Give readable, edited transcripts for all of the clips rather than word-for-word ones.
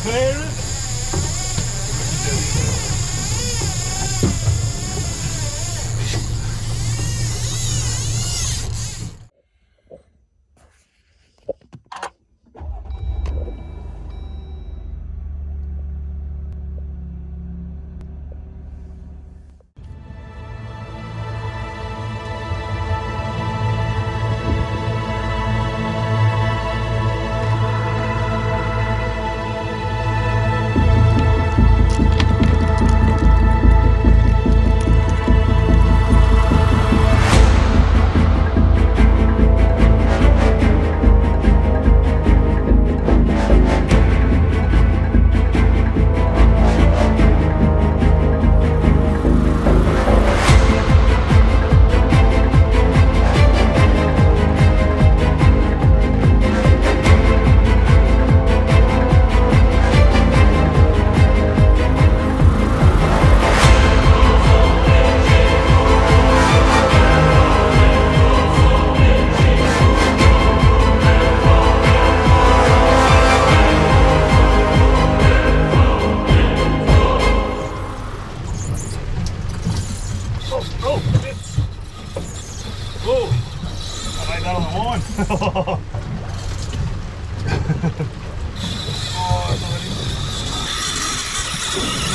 parents.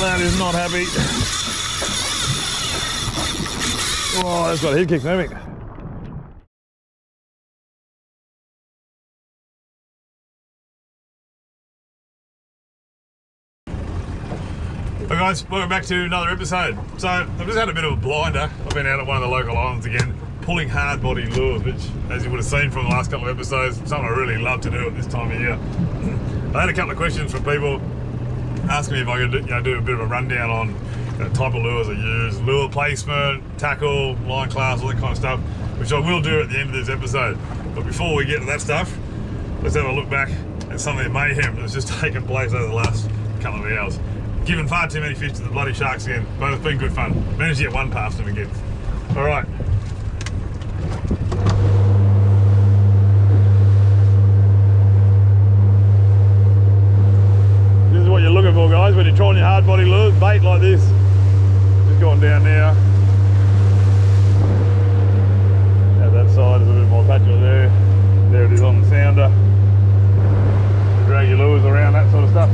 That is not happy. Oh, that's got a head kick moving. Hey guys, welcome back to another episode. So I've just had a bit of a blinder. I've been out at one of the local islands again, pulling hard body lures, which, as you would have seen from the last couple of episodes, something I really love to do at this time of year. I had a couple of questions from people asking me if I could do a bit of a rundown on the type of lures I use, lure placement, tackle, line class, all that kind of stuff, which I will do at the end of this episode. But before we get to that stuff, let's have a look back at some of the mayhem that's just taken place over the last couple of hours. Given far too many fish to the bloody sharks again, but it's been good fun. Managed to get one past them again. All right. This is what you're looking for, guys, when you're trying your hard body lures, bait like this. Just going down now. Now that side is a bit more patchy there. There it is on the sounder. Drag your lures around, that sort of stuff.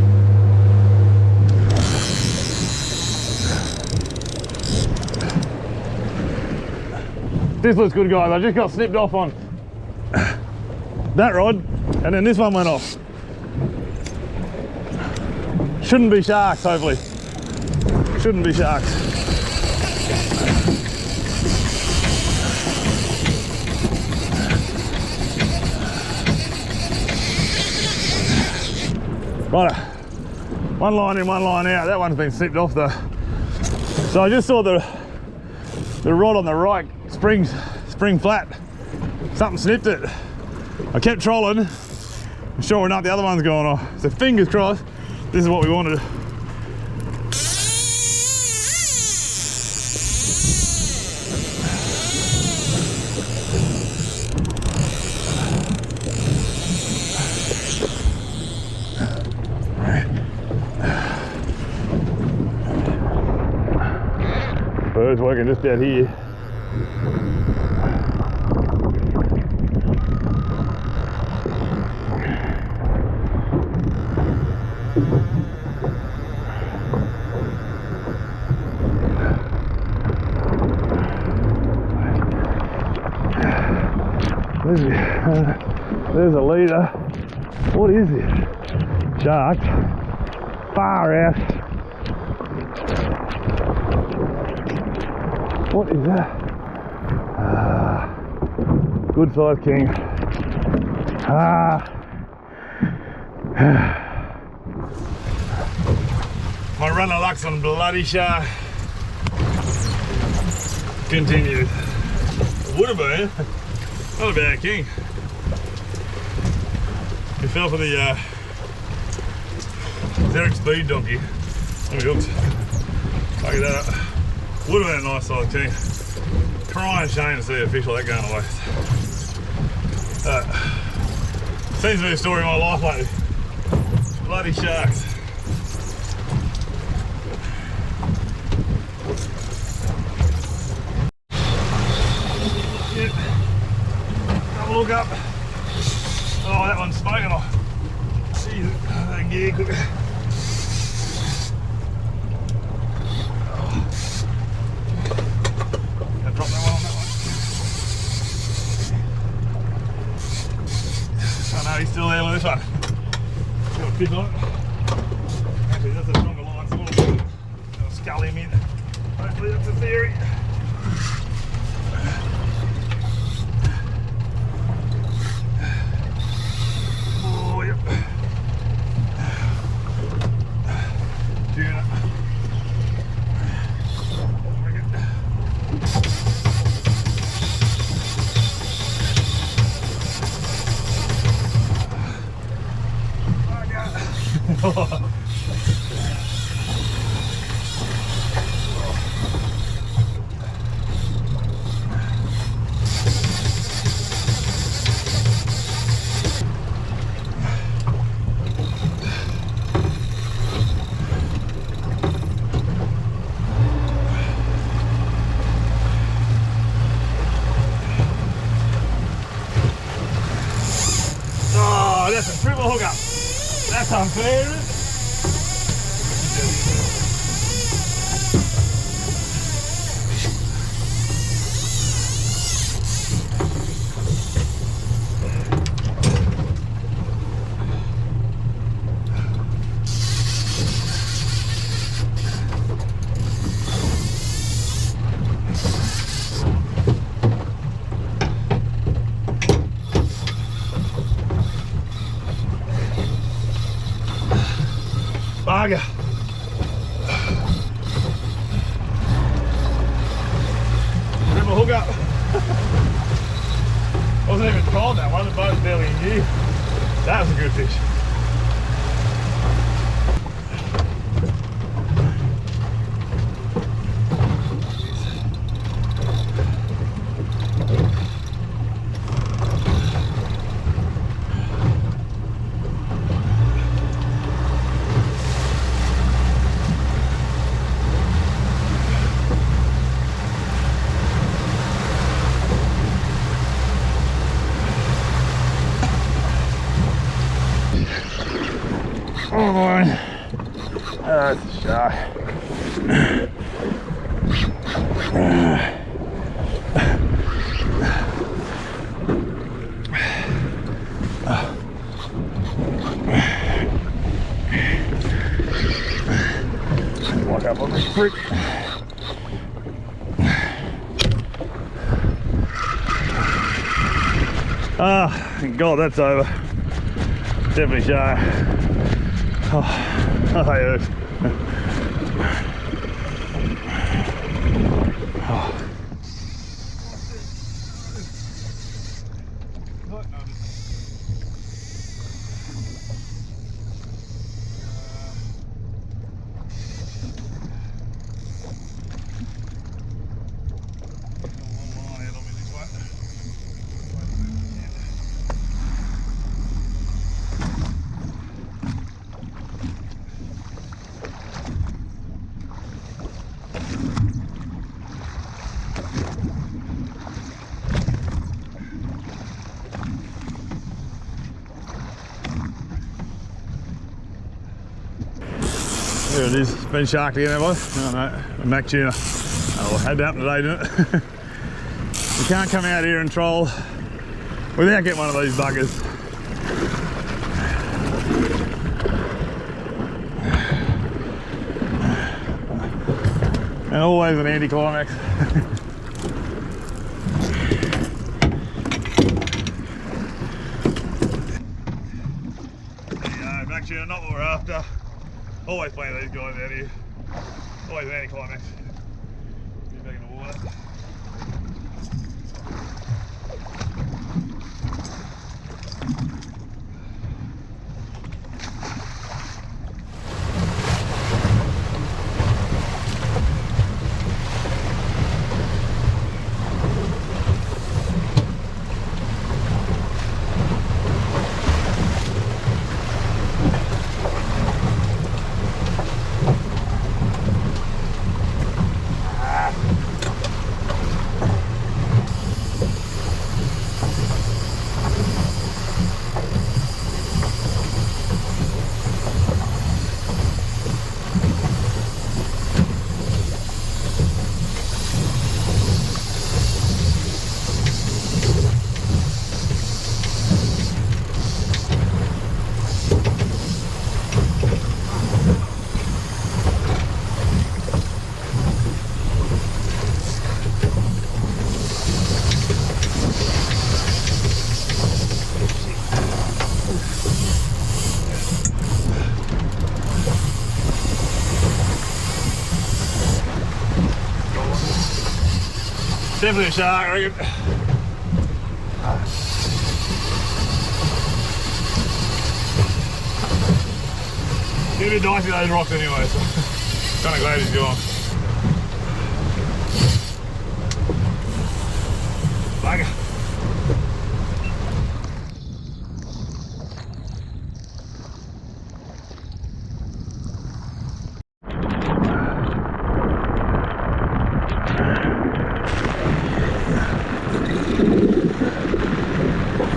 This looks good, guys. I just got snipped off on that rod, and then this one went off. Shouldn't be sharks, hopefully. Shouldn't be sharks. Right, one line in, one line out. That one's been snipped off though. So I just saw the rod on the right spring flat. Something snipped it. I kept trolling. Sure enough, the other one's going off. So fingers crossed, this is what we wanted. Bird's working just out here. There's a leader. What is it? Shark. Far out. What is that? Good size king. My run of luck's on bloody shark continues. Would have been. Not a bad king. He fell for the Zerrick speed donkey. And we hooked. Look at that. Would have been a nice size king. Crying shame to see a fish like that going away. Seems to be the story of my life lately. Bloody sharks. cull him in. Hopefully that's the theory. Oh, yep. Tuna. Oh, that's a triple hookup. That's unfair, isn't it? Bugger. Triple hookup. Wasn't even called that one, the boat's barely in gear. That was a good fish. Oh boy, that's a shark. Walk up on this freak. Ah, thank God that's over. Definitely shark. Oh, I hurt. Oh. There it is, it's been sharked again, have I? Oh no, a Mac tuna. Oh, well, had to happen today, didn't it? You can't come out here and troll without getting one of these buggers. And always an anticlimax. There you go, Mac tuna, not what we're after. Always playing these guys out here. Always an anticlimax. Get back in the water. Definitely a shark, I reckon. Get a bit dicey those rocks anyway, so kind of glad he's gone. Bugger.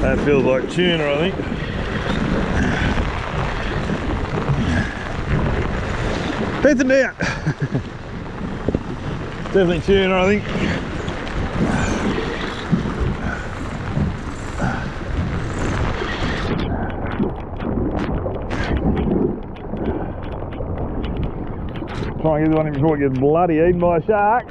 That feels like tuna, I think. That's it out. Definitely tuna, I think. Try and get one in before it gets bloody eaten by a shark.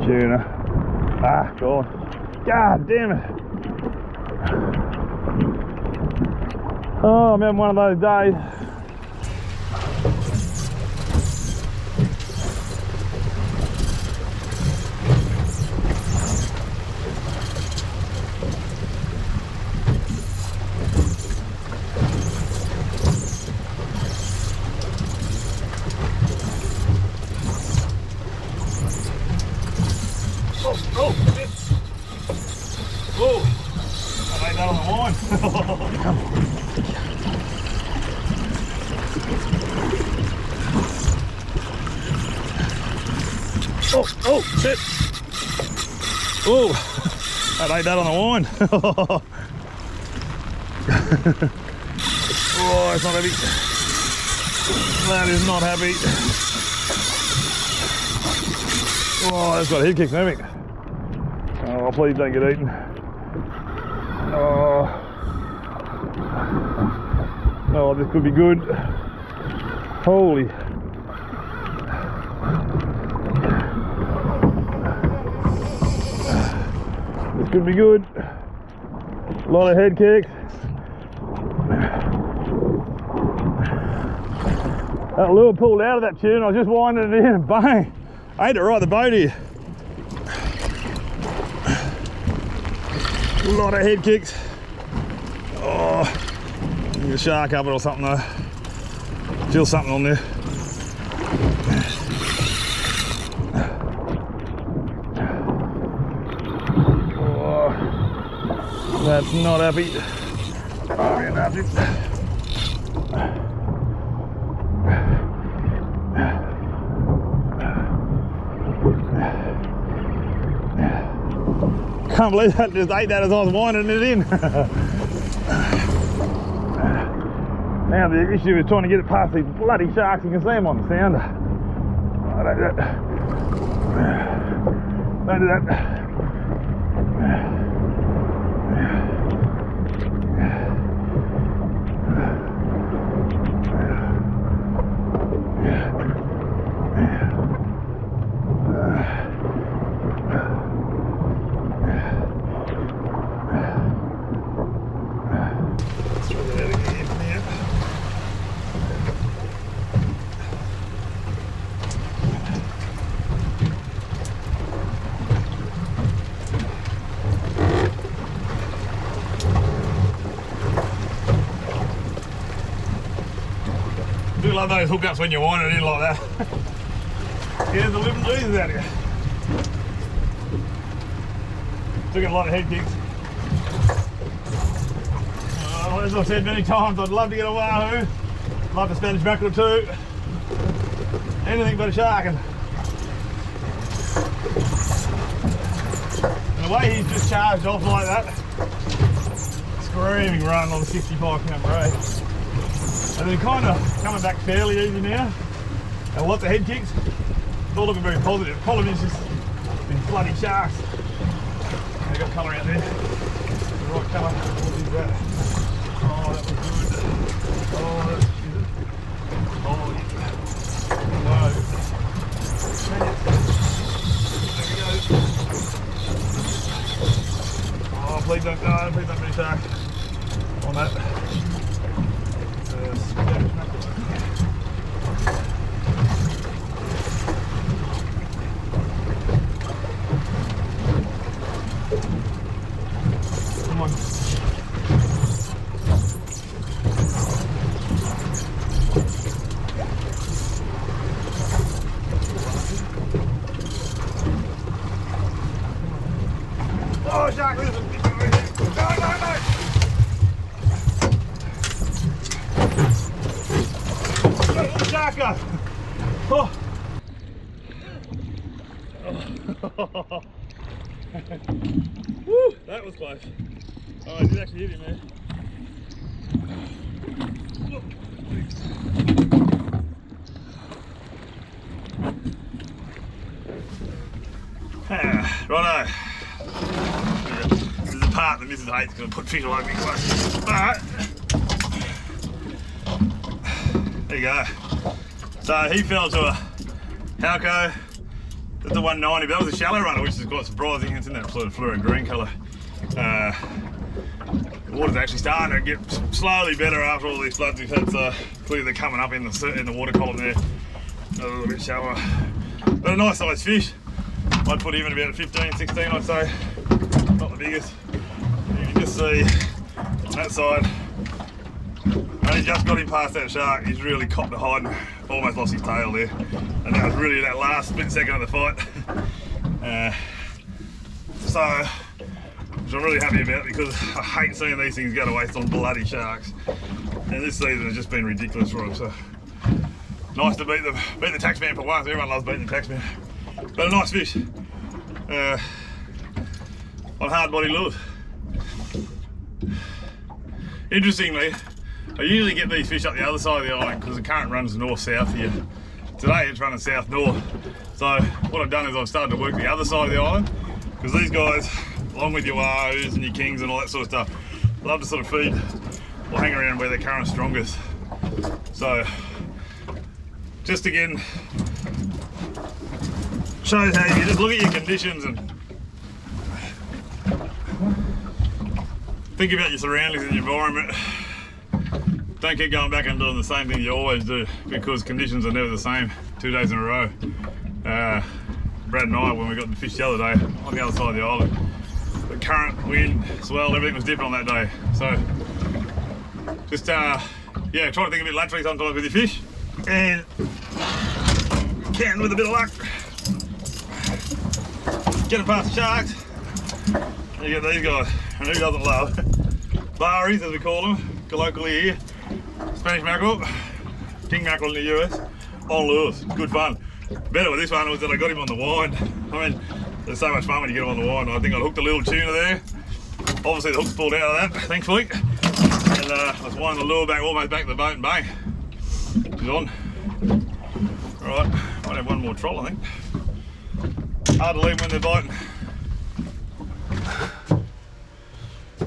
Tuna. Ah, God. God damn it. Oh, I'm having one of those days. Oh, I laid that on the line. Come on. Oh, shit. Oh, I laid that on the line. Oh, it's not happy. That is not happy. Oh, that's got head kicks, haven't it? Oh, please don't get eaten. Oh, oh, this could be good. Holy. This could be good. A lot of head kicks. That lure pulled out of that tune. I was just winding it in and bang. I ate it right at the boat here. A lot of head kicks. Oh, need a shark up it or something though. Feel something on there. Oh, that's not happy. Oh, yeah, that's it. Can't believe that just ate that as I was winding it in. Now the issue is trying to get it past these bloody sharks. You can see them on the sound. Oh, don't do that. Don't do that. I do love those hookups when you wind it in like that. Get the living Jesus out here. Took a lot of head kicks. As I've said many times, I'd love to get a wahoo, love a Spanish mackerel too. Anything but a shark. And the way he's just charged off like that, screaming run on the 65-pound braid. And they're kind of coming back fairly easy now. And lots of head kicks. It's all looking very positive. Problem is just these bloody sharks. They got colour out there. The right colour. What is that? Oh, that was good. Oh, that's good. Oh, yeah. No. hard, picked up a shark on that. It's a Spanish mackerel. Come on. Oh, shark, listen. No. Sharker. Oh. Woo, that was close. Oh, I did actually hit him there. Righto. This is the part that Mrs. hates because I put fish all over me close. But there you go. So he fell to a Halco. That's the 190, but that was a shallow runner, which is quite surprising. It's in that sort of fluorescent green colour. The water's actually starting to get slowly better after all these floods we've had, so clearly they're coming up in the water column there. A little bit shallower. But a nice sized fish. I'd put him at about 15, 16 I'd say. Not the biggest. You can just see on that side. Only just got him past that shark. He's really copped a hide and almost lost his tail there. And that was really that last split second of the fight. Which I'm really happy about because I hate seeing these things go to waste on bloody sharks. And this season has just been ridiculous for them. So nice to beat the taxman for once. Everyone loves beating the taxman. But a nice fish on hard body lures. Interestingly, I usually get these fish up the other side of the island because the current runs north-south here. Today it's running south-north. So what I've done is I've started to work the other side of the island because these guys, along with your wahoos and your kings and all that sort of stuff, love to sort of feed or hang around where their current's strongest. So just again, shows how you just look at your conditions and think about your surroundings and your environment. Don't keep going back and doing the same thing you always do because conditions are never the same 2 days in a row. Brad and I, when we got the fish the other day on the other side of the island, the current, wind, swell, everything was different on that day. So just yeah, try to think a bit laterally sometimes with your fish and can with a bit of luck. Get them past the sharks. You get these guys, and who doesn't love Baris, as we call them colloquially here. Spanish mackerel, king mackerel in the US, on lures, good fun. Better with this one was that I got him on the wind. I mean, there's so much fun when you get him on the wind. I think I hooked a little tuna there. Obviously the hook's pulled out of that, thankfully. And I was winding the lure back, almost back to the boat and bang, she's on. All right, might have one more troll, I think. Hard to leave when they're biting.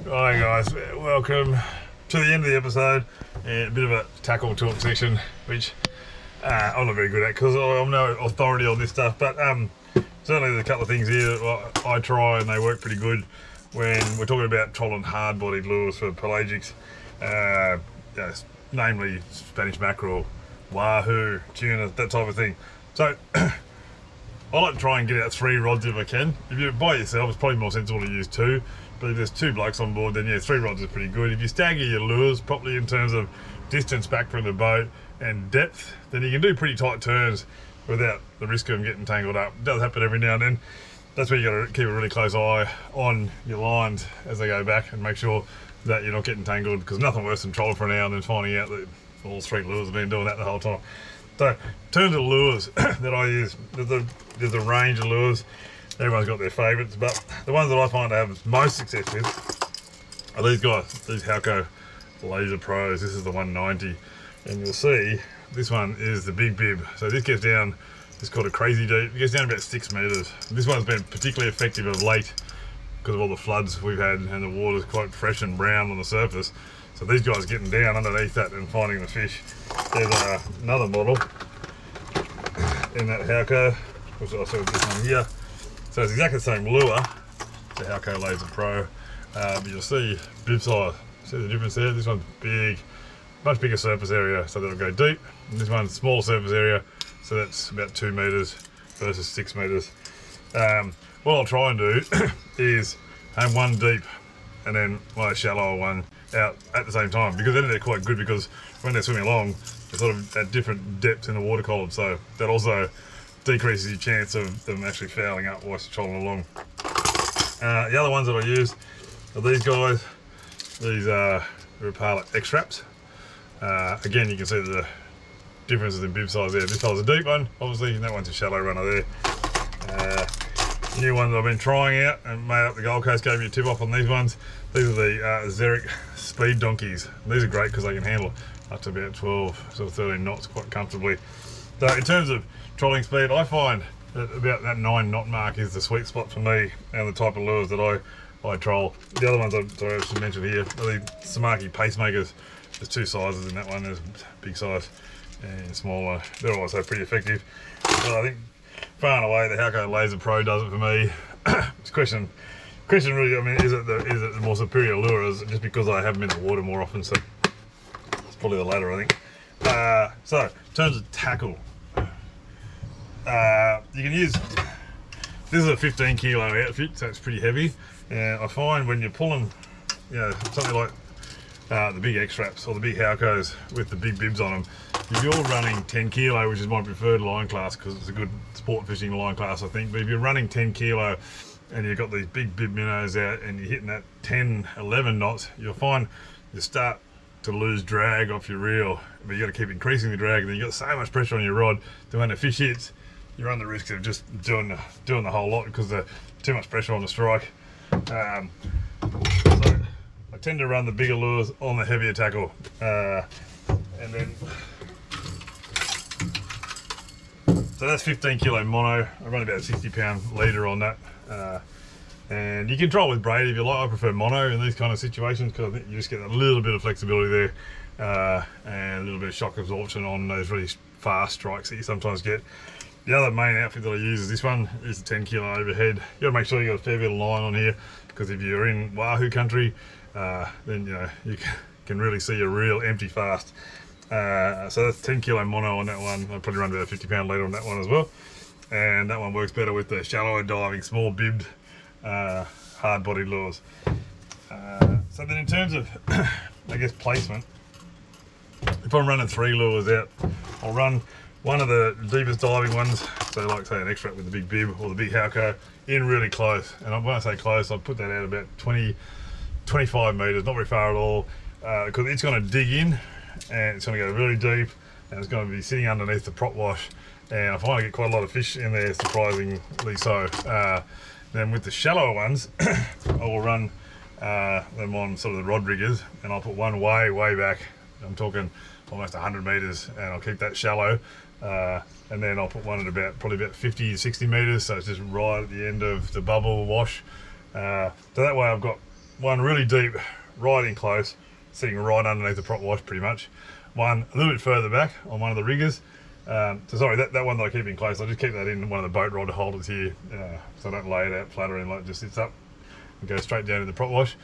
Alright guys, welcome to the end of the episode. A bit of a tackle talk session, which I'm not very good at because I'm no authority on this stuff, but certainly there's a couple of things here that I try and they work pretty good when we're talking about trolling hard-bodied lures for pelagics, yes, namely Spanish mackerel, wahoo, tuna, that type of thing. So I like to try and get out 3 rods if I can. If you're by yourself, it's probably more sensible to use 2. But if there's 2 blokes on board, then yeah, 3 rods is pretty good. If you stagger your lures properly in terms of distance back from the boat and depth, then you can do pretty tight turns without the risk of them getting tangled up. It does happen every now and then. That's where you got to keep a really close eye on your lines as they go back and make sure that you're not getting tangled, because nothing worse than trolling for an hour and then finding out that all 3 lures have been doing that the whole time. So in terms of lures that I use, there's a range of lures. Everyone's got their favourites, but the ones that I find to have most success with are these guys, these Halco Laser Pros. This is the 190, and you'll see this one is the big bib. So this gets down, it's called a crazy deep, it gets down about 6 metres. This one's been particularly effective of late because of all the floods we've had, and the water's quite fresh and brown on the surface. So these guys getting down underneath that and finding the fish. There's another model in that Halco, which I saw this one here. So it's exactly the same lure, the Halco Laser Pro, But you'll see bib size. See the difference there? This one's big, much bigger surface area, so that'll go deep. And this one's small surface area, so that's about 2 meters versus 6 meters. What I'll try and do is have one deep and then my shallower one out at the same time, because then they're quite good, because when they're swimming along, they're sort of at different depths in the water column, so that also decreases your chance of them actually fouling up whilst you're trolling along. The other ones that I use are these guys. These are Rapala X-Straps. Again, you can see the differences in bib size there. This one's a deep one, obviously, and that one's a shallow runner there. New ones I've been trying out, and made up the Gold Coast gave me a tip off on these ones. These are the Xeric Speed Donkeys. These are great because they can handle up to about 12, sort of 13 knots quite comfortably. So in terms of trolling speed, I find that about that 9 knot mark is the sweet spot for me and the type of lures that I troll. The other ones I should mention here are the Samaki Pacemakers. There's 2 sizes in that one. There's big size and smaller. They're also pretty effective. But I think far and away the Halco Laser Pro does it for me. It's question really, I mean, is it the more superior lure, or is it just because I have them in the water more often? So it's probably the latter, I think. So in terms of tackle, you can use, this is a 15 kilo outfit, so it's pretty heavy. And I find when you're pulling, you know, something like the big X-Straps or the big Halcos with the big bibs on them, if you're running 10 kilo, which is my preferred line class because it's a good sport fishing line class, I think, but if you're running 10 kilo and you've got these big bib minnows out and you're hitting that 10, 11 knots, you'll find you start to lose drag off your reel, but you got to keep increasing the drag, and then you got so much pressure on your rod that when the fish hits, you run the risk of just doing the whole lot because there's too much pressure on the strike. So I tend to run the bigger lures on the heavier tackle, and then so that's 15 kilo mono. I run about a 60 pound leader on that, and you can troll with braid if you like. I prefer mono in these kind of situations because I think you just get a little bit of flexibility there, and a little bit of shock absorption on those really fast strikes that you sometimes get. The other main outfit that I use is this one. Is the 10 kilo overhead. You got to make sure you got a fair bit of line on here, because if you're in Wahoo country, then you know you can really see a reel empty fast. So that's 10 kilo mono on that one. I'll probably run about a 50 pound leader on that one as well, and that one works better with the shallower diving, small bibbed, hard bodied lures. So then in terms of I guess placement, if I'm running 3 lures out, I'll run one of the deepest diving ones, so like say an X-Strap with the big bib or the big Halco, in really close. And when I say close, I'll put that out about 20, 25 meters, not very far at all, because it's going to dig in and it's going to go really deep, and it's going to be sitting underneath the prop wash, and I find I get quite a lot of fish in there, surprisingly so. Then with the shallower ones, I will run them on sort of the rod riggers, and I'll put one way back. I'm talking almost 100 meters, and I'll keep that shallow, and then I'll put one at probably about 50 to 60 meters, so it's just right at the end of the bubble wash. So that way I've got one really deep, right in close, sitting right underneath the prop wash pretty much. One a little bit further back on one of the riggers. So sorry, that one that I keep in close, I just keep that in one of the boat rod holders here, so I don't lay it out flatter and like it just sits up and goes straight down to the prop wash.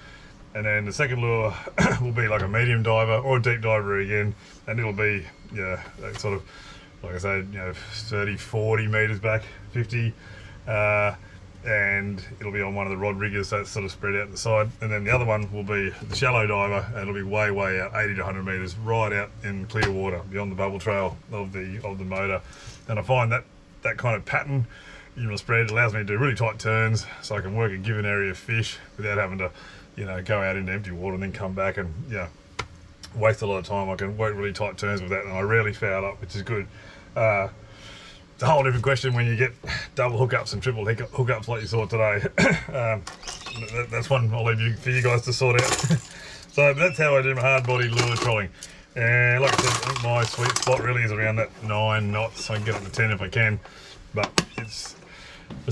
And then the second lure will be like a medium diver or a deep diver again, and it'll be, yeah, sort of, like I said, you know, 30, 40 meters back, 50, and it'll be on one of the rod riggers, so it's sort of spread out the side. And then the other one will be the shallow diver, and it'll be way out, 80 to 100 meters, right out in clear water beyond the bubble trail of the motor. And I find that kind of pattern in the spread allows me to do really tight turns, so I can work a given area of fish without having to, you know, go out into empty water and then come back and, you know, waste a lot of time. I can work really tight turns with that, and I rarely foul up, which is good. It's a whole different question when you get double hookups and triple hookups like you saw today. That's one I'll leave for you guys to sort out. So that's how I do my hard body lure trolling. And like I said, I think my sweet spot really is around that 9 knots. I can get up to 10 if I can, but it's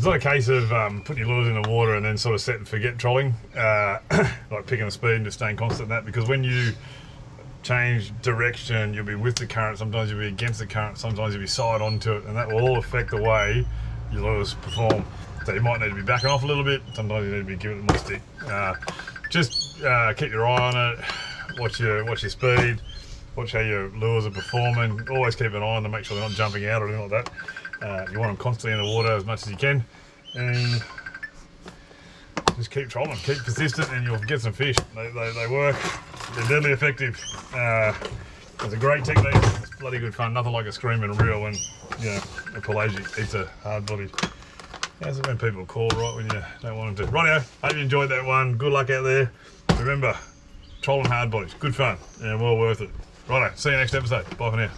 not a case of putting your lures in the water and then sort of set and forget trolling, like picking the speed and just staying constant in that, because when you change direction, you'll be with the current, sometimes you'll be against the current, sometimes you'll be side onto it, and that will all affect the way your lures perform. So you might need to be backing off a little bit, sometimes you need to be giving it more stick. just keep your eye on it. Watch your speed. Watch how your lures are performing. Always keep an eye on them, make sure they're not jumping out or anything like that. You want them constantly in the water as much as you can, and just keep trolling, keep persistent, and you'll get some fish. They work. They're deadly effective. It's a great technique. It's bloody good fun. Nothing like a screaming reel when a pelagic eats a hard body. That's when people call right when you don't want them to. Rightio, hope you enjoyed that one. Good luck out there. Remember, trolling hard bodies, good fun and well worth it. Righto, see you next episode. Bye for now.